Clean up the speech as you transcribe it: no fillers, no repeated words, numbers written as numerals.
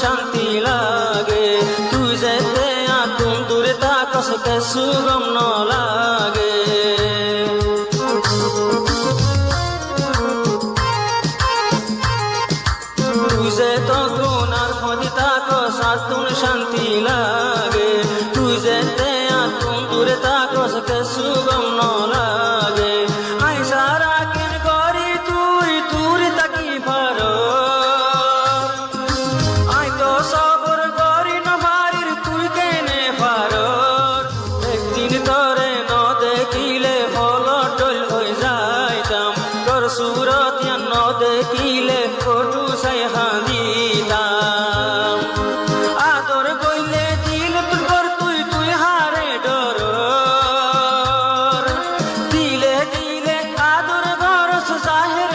শান্তি লাগে তুই যেতে আতুম দূরে তাকস কিছু গম ন লাগে তুই যে তখন আর ফদি তাকস আতুম শান্তি লাগে তুই যেতে আতুম দূরে তাকস কিছু গম ন লাগে আই সারা কেন করি তুই দূর তাকি পার আই তো সবর করি না বাড়ির তুই কেনে পার একদিন তরে ন দেখিলে ফল টল হয়ে যাইতাম তোর সুরত ন দেখিলে ফটু সাই হাঁদি